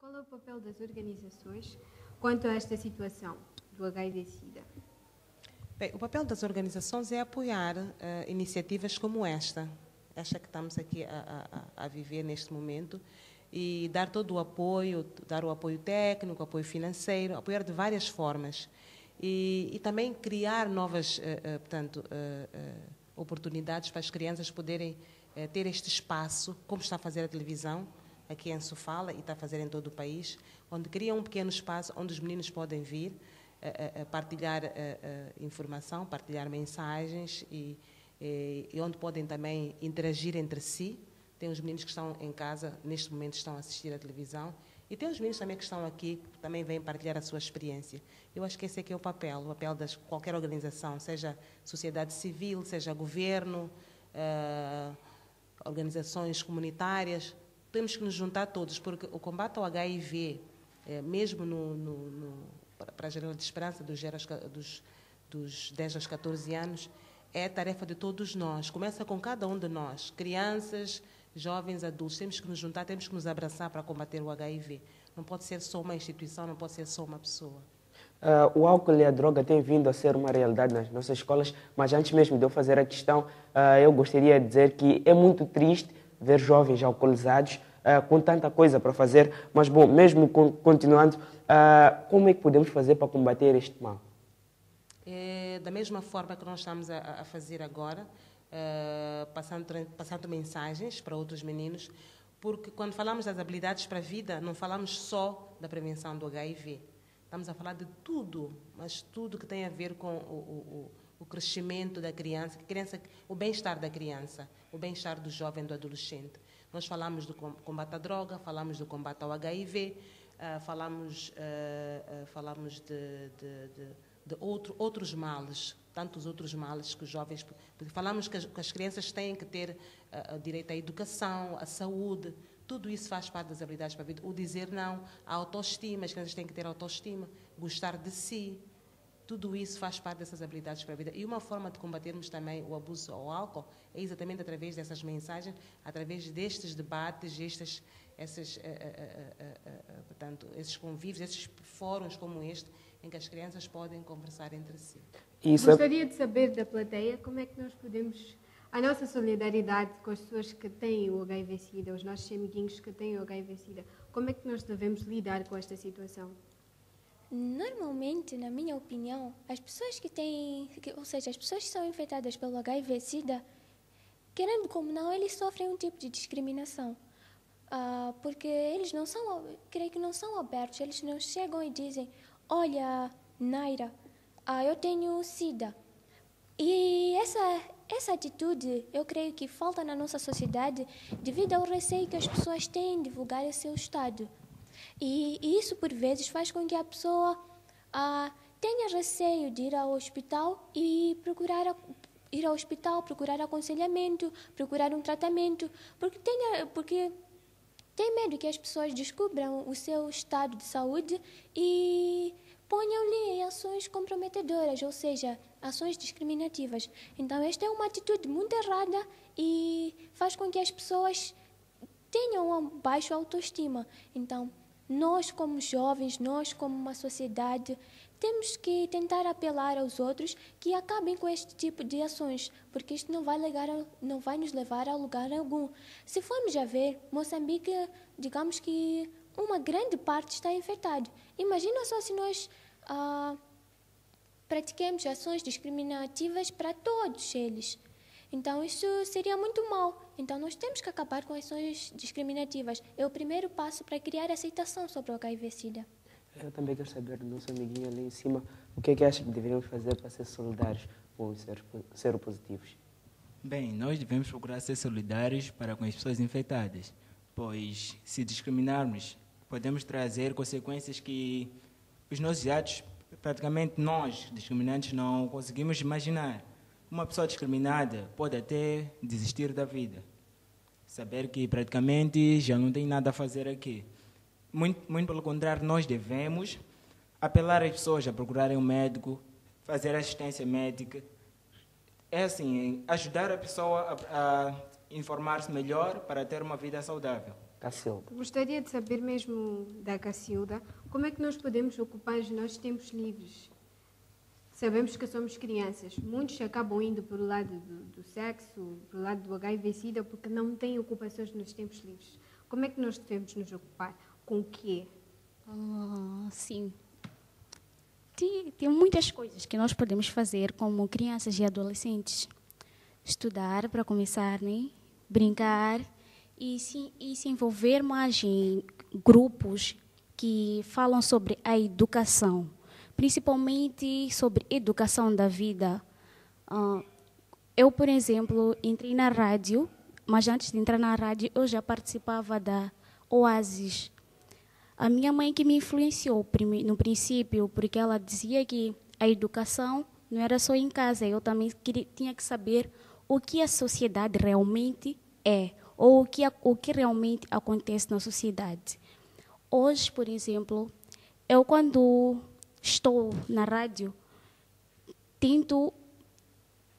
Qual é o papel das organizações quanto a esta situação do HIV-Sida? Bem, o papel das organizações é apoiar iniciativas como esta que estamos aqui a viver neste momento, e dar todo o apoio, dar o apoio técnico, apoio financeiro, apoiar de várias formas. E também criar novas oportunidades para as crianças poderem ter este espaço, como está a fazer a televisão, aqui em Sofala, e está a fazer em todo o país, onde cria um pequeno espaço onde os meninos podem vir partilhar informação, partilhar mensagens e onde podem também interagir entre si. Tem os meninos que estão em casa, neste momento estão a assistir à televisão, e tem os meninos também que estão aqui, que também vêm partilhar a sua experiência. Eu acho que esse aqui é o papel de qualquer organização, seja sociedade civil, seja governo, organizações comunitárias. Temos que nos juntar todos, porque o combate ao HIV, mesmo para a Janela de Esperança, dos 10 aos 14 anos, é tarefa de todos nós. Começa com cada um de nós, crianças, jovens, adultos. Temos que nos juntar, temos que nos abraçar para combater o HIV. Não pode ser só uma instituição, não pode ser só uma pessoa. O álcool e a droga têm vindo a ser uma realidade nas nossas escolas, mas antes mesmo de eu fazer a questão, eu gostaria de dizer que é muito triste ver jovens alcoolizados com tanta coisa para fazer, mas, bom, mesmo continuando, como é que podemos fazer para combater este mal? Da mesma forma que nós estamos a fazer agora, passando mensagens para outros meninos, porque quando falamos das habilidades para a vida, não falamos só da prevenção do HIV. Estamos a falar de tudo, mas tudo que tem a ver com o crescimento da criança, o bem-estar da criança, o bem-estar do jovem, do adolescente. Nós falamos do combate à droga, falamos do combate ao HIV, falamos de outros males, tantos outros males que os jovens... Falamos que as crianças têm que ter direito à educação, à saúde. Tudo isso faz parte das habilidades para a vida. O dizer não, a autoestima, as crianças têm que ter autoestima, gostar de si. Tudo isso faz parte dessas habilidades para a vida. E uma forma de combatermos também o abuso ao álcool é exatamente através dessas mensagens, através destes debates, esses convívios, esses fóruns como este, em que as crianças podem conversar entre si. Gostaria de saber da plateia como é que nós podemos... A nossa solidariedade com as pessoas que têm o HIV-Sida, os nossos amiguinhos que têm o HIV-Sida, como é que nós devemos lidar com esta situação? Normalmente, na minha opinião, as pessoas as pessoas que são infectadas pelo HIV-Sida, querendo como não, eles sofrem um tipo de discriminação. Porque eles não são, creio que não são abertos, eles não chegam e dizem: olha, Naira, eu tenho SIDA. E essa atitude, eu creio que falta na nossa sociedade devido ao receio que as pessoas têm em divulgar o seu estado. E isso, por vezes, faz com que a pessoa tenha receio de ir ao hospital e procurar aconselhamento, procurar um tratamento, porque tem medo que as pessoas descubram o seu estado de saúde e ponham-lhe em ações comprometedoras, ou seja, ações discriminativas. Então, esta é uma atitude muito errada e faz com que as pessoas tenham uma baixa autoestima. Então, nós como jovens, nós como uma sociedade, temos que tentar apelar aos outros que acabem com este tipo de ações, porque isto não vai nos levar a lugar algum. Se formos a ver, Moçambique, digamos que uma grande parte está infectada. Imagina só se nós pratiquemos ações discriminativas para todos eles. Então, isso seria muito mal. Então, nós temos que acabar com ações discriminativas. É o primeiro passo para criar aceitação sobre o HIV-Sida. Eu também quero saber do nosso amiguinho ali em cima, o que é que acha que deveríamos fazer para ser solidários com os seropositivos? Bem, nós devemos procurar ser solidários para com as pessoas infectadas, pois, se discriminarmos, podemos trazer consequências que os nossos atos, praticamente nós, discriminantes, não conseguimos imaginar. Uma pessoa discriminada pode até desistir da vida, saber que praticamente já não tem nada a fazer aqui. Muito pelo contrário, nós devemos apelar às pessoas a procurarem um médico, fazer assistência médica, ajudar a pessoa a informar-se melhor para ter uma vida saudável. Cacilda. Gostaria de saber mesmo da Cacilda, como é que nós podemos ocupar os nossos tempos livres? Sabemos que somos crianças. Muitos acabam indo para o lado do sexo, para o lado do HIV/SIDA, porque não têm ocupações nos tempos livres. Como é que nós devemos nos ocupar? Com o quê? Sim. Tem muitas coisas que nós podemos fazer como crianças e adolescentes. Estudar, para começar, né? Brincar e se envolver mais em grupos que falam sobre a educação, principalmente sobre educação da vida. Eu, por exemplo, entrei na rádio, mas antes de entrar na rádio eu já participava da Oasis. A minha mãe que me influenciou no princípio, porque ela dizia que a educação não era só em casa, eu também tinha que saber o que a sociedade realmente é, ou o que realmente acontece na sociedade. Hoje, por exemplo, eu quando estou na rádio, tento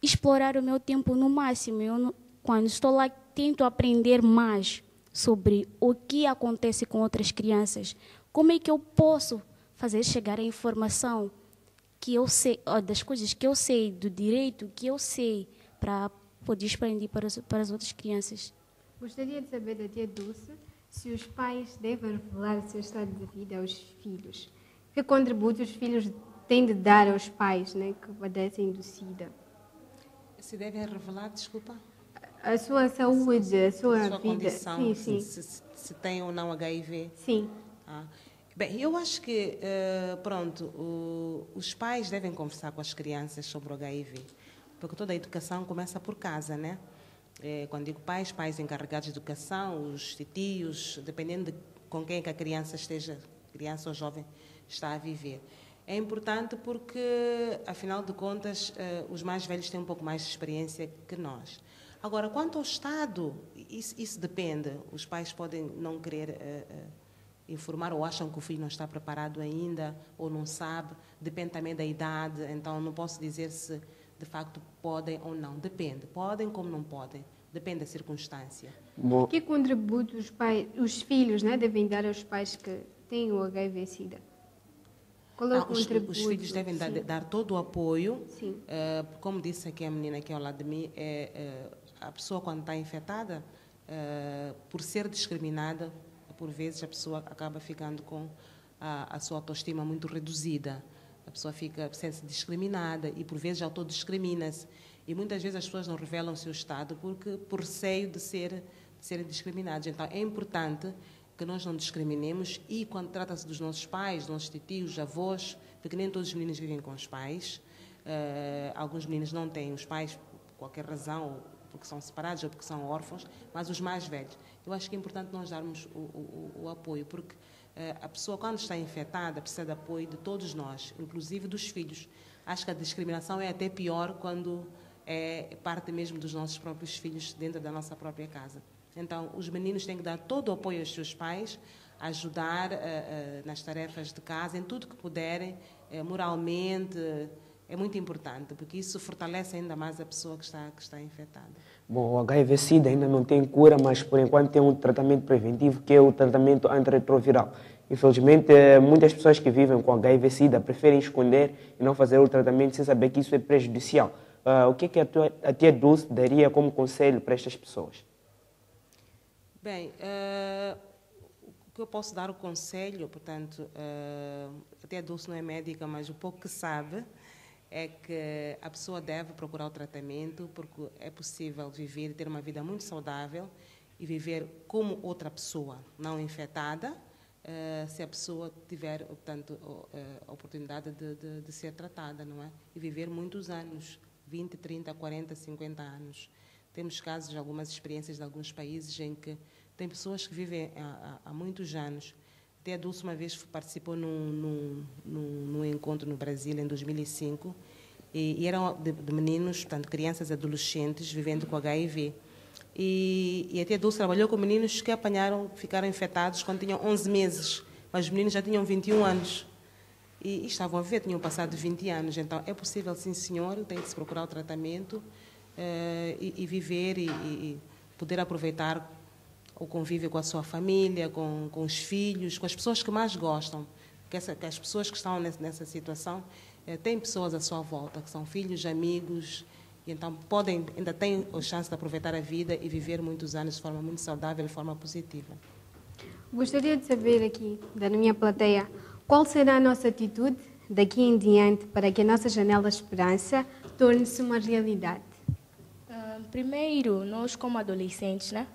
explorar o meu tempo no máximo. Quando estou lá, tento aprender mais sobre o que acontece com outras crianças. Como é que eu posso fazer chegar a informação que eu sei, das coisas que eu sei, do direito que eu sei, para poder expandir para as outras crianças. Gostaria de saber da tia Dulce se os pais devem revelar o seu estado de vida aos filhos. Que contributo os filhos têm de dar aos pais, né, que padecem do SIDA? Se devem revelar, desculpa? A sua saúde, a sua vida. Condição, sim. Se tem ou não HIV. Sim. Bem, eu acho que, os pais devem conversar com as crianças sobre o HIV, porque toda a educação começa por casa, né? Quando digo pais encarregados de educação, os tios, dependendo de com quem que a criança ou jovem está a viver. É importante porque, afinal de contas, os mais velhos têm um pouco mais de experiência que nós. Agora, quanto ao Estado, isso depende. Os pais podem não querer informar ou acham que o filho não está preparado ainda ou não sabe. Depende também da idade, então não posso dizer se de facto podem ou não. Depende. Podem como não podem. Depende da circunstância. Bom. Que contributo os filhos, né, devem dar aos pais que têm o HIV/SIDA? Qual é o contributo? Os filhos devem dar todo o apoio. Sim. Como disse aqui a menina aqui ao lado de mim, a pessoa quando está infectada, por ser discriminada, por vezes a pessoa acaba ficando com a sua autoestima muito reduzida. A pessoa sente-se discriminada e por vezes autodiscrimina-se. E muitas vezes as pessoas não revelam o seu estado por receio de serem discriminados. Então é importante que nós não discriminemos e quando trata-se dos nossos pais, dos nossos tios, avós, porque nem todos os meninos vivem com os pais, alguns meninos não têm os pais por qualquer razão, ou porque são separados ou porque são órfãos, mas os mais velhos. Eu acho que é importante nós darmos o apoio, porque a pessoa quando está infectada precisa de apoio de todos nós, inclusive dos filhos. Acho que a discriminação é até pior quando é parte mesmo dos nossos próprios filhos dentro da nossa própria casa. Então, os meninos têm que dar todo o apoio aos seus pais, ajudar nas tarefas de casa, em tudo que puderem, moralmente. É muito importante, porque isso fortalece ainda mais a pessoa que está infectada. Bom, o HIV/SIDA ainda não tem cura, mas por enquanto tem um tratamento preventivo, que é o tratamento antirretroviral. Infelizmente, muitas pessoas que vivem com HIV/SIDA preferem esconder e não fazer o tratamento sem saber que isso é prejudicial. O que a tia Dulce daria como conselho para estas pessoas? Bem, o que eu posso dar o conselho, portanto, a tia Dulce não é médica, mas o pouco que sabe é que a pessoa deve procurar o tratamento, porque é possível viver e ter uma vida muito saudável e viver como outra pessoa, não infectada, se a pessoa tiver, portanto, a oportunidade de ser tratada, não é? E viver muitos anos, 20, 30, 40, 50 anos. Temos casos de algumas experiências de alguns países em que tem pessoas que vivem há muitos anos. Até a Dulce uma vez participou num encontro no Brasil, em 2005, e eram de meninos, portanto, crianças e adolescentes vivendo com HIV. E a tia Dulce trabalhou com meninos que ficaram infectados quando tinham 11 meses, mas os meninos já tinham 21 anos. E estavam a viver, tinham passado 20 anos. Então, é possível, sim, senhor, tem que se procurar o tratamento e viver e poder aproveitar o convívio com a sua família, com os filhos, com as pessoas que mais gostam. Que as pessoas que estão nessa situação têm pessoas à sua volta, que são filhos, amigos, e então ainda têm a chance de aproveitar a vida e viver muitos anos de forma muito saudável, de forma positiva. Gostaria de saber aqui, da minha plateia, qual será a nossa atitude daqui em diante para que a nossa janela de esperança torne-se uma realidade? Primeiro, nós como adolescentes, né?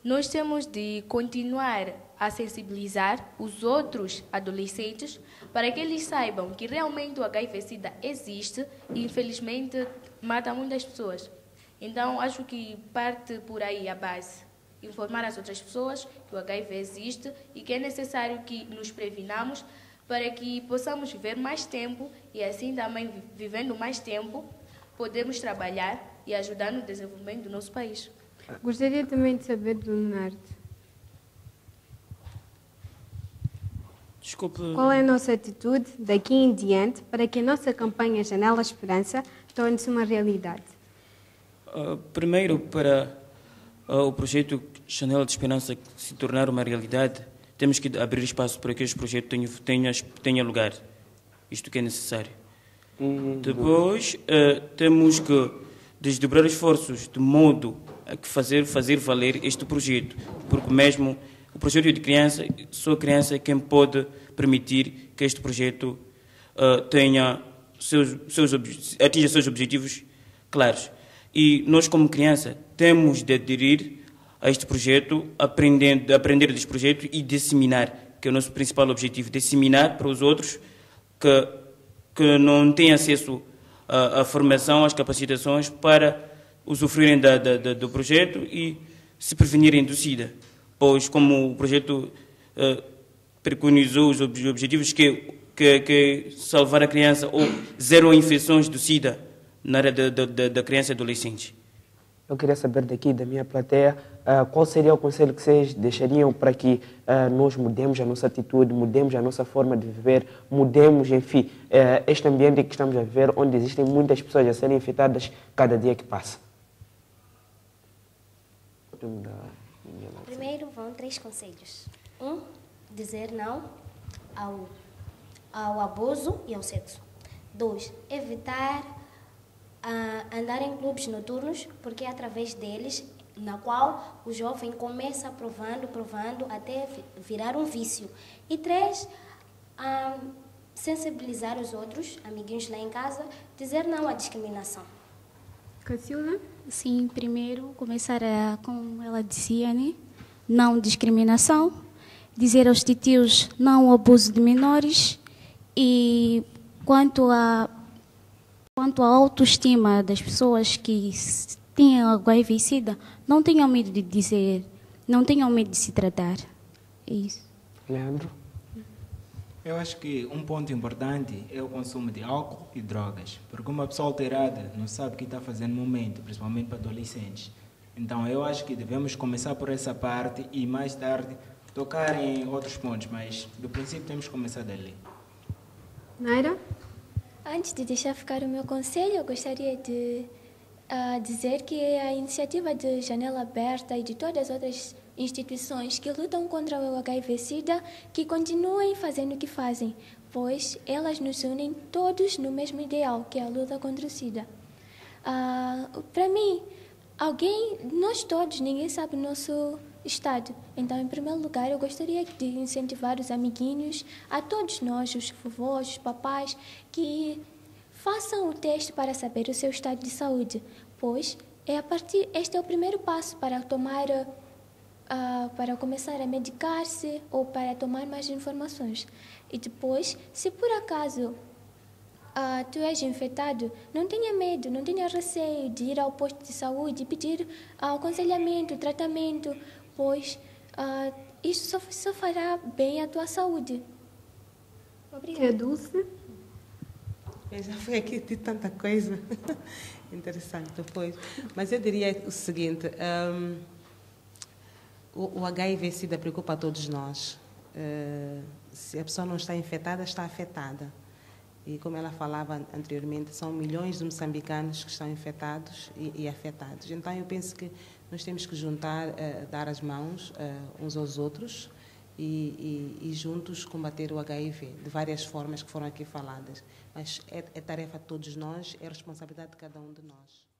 Nós temos de continuar a sensibilizar os outros adolescentes para que eles saibam que realmente o HIV/SIDA existe e, infelizmente, mata muitas pessoas. Então, acho que parte por aí a base. Informar as outras pessoas que o HIV existe e que é necessário que nos previnamos para que possamos viver mais tempo e assim também, vivendo mais tempo, podemos trabalhar e ajudar no desenvolvimento do nosso país. Gostaria também de saber do Leonardo. Desculpe. Qual é a nossa atitude daqui em diante para que a nossa campanha Janela Esperança torne-se uma realidade? Primeiro, para o projeto Janela de Esperança se tornar uma realidade, temos que abrir espaço para que este projeto tenha lugar. Isto que é necessário. Depois, temos que desdobrar esforços de modo a que fazer valer este projeto, porque mesmo o projeto de criança, só a criança é quem pode permitir que este projeto atinja seus objetivos claros. E nós, como criança, temos de aderir a este projeto, aprender deste projeto e disseminar, que é o nosso principal objetivo, disseminar para os outros que não têm acesso à formação, às capacitações, para usufruírem do projeto e se prevenirem do SIDA. Pois, como o projeto preconizou os objetivos que salvar a criança ou zero infecções do SIDA na área da criança e adolescente. Eu queria saber daqui, da minha plateia, qual seria o conselho que vocês deixariam para que nós mudemos a nossa atitude, mudemos a nossa forma de viver, mudemos, enfim, este ambiente que estamos a viver, onde existem muitas pessoas a serem infectadas cada dia que passa. Primeiro vão 3 conselhos. 1, dizer não ao abuso e ao sexo. 2, evitar andar em clubes noturnos, porque é através deles na qual o jovem começa provando até virar um vício. E 3, sensibilizar os outros, amiguinhos lá em casa, dizer não à discriminação. Cacilda? Sim, primeiro começar como ela dizia, né? Não discriminação, dizer aos titios não ao abuso de menores e quanto à autoestima das pessoas que têm HIV/SIDA, não tenham medo de dizer, não tenham medo de se tratar. É isso. Leandro? Eu acho que um ponto importante é o consumo de álcool e drogas, porque uma pessoa alterada não sabe o que está fazendo no momento, principalmente para adolescentes. Então, eu acho que devemos começar por essa parte e mais tarde tocar em outros pontos, mas do princípio temos que começar dali. Naira? Antes de deixar ficar o meu conselho, eu gostaria de dizer que a iniciativa de Janela Aberta e de todas as outras instituições que lutam contra o HIV/SIDA, que continuem fazendo o que fazem, pois elas nos unem todos no mesmo ideal, que é a luta contra o SIDA. Para mim, nós todos, ninguém sabe o nosso estado. Então, em primeiro lugar, eu gostaria de incentivar os amiguinhos, a todos nós, os vovós, os papais, que façam o teste para saber o seu estado de saúde, pois este é o primeiro passo para para começar a medicar-se ou para tomar mais informações. E depois, se por acaso tu és infectado, não tenha medo, não tenha receio de ir ao posto de saúde e pedir aconselhamento, tratamento, pois isso só fará bem à tua saúde. Obrigada. É Dulce? Já foi aqui de tanta coisa interessante depois. Mas eu diria o seguinte, o HIV/SIDA preocupa a todos nós. Se a pessoa não está infectada, está afetada. E como ela falava anteriormente, são milhões de moçambicanos que estão infectados e afetados. Então eu penso que nós temos que juntar, dar as mãos uns aos outros e juntos combater o HIV de várias formas que foram aqui faladas. Mas é tarefa de todos nós, é responsabilidade de cada um de nós.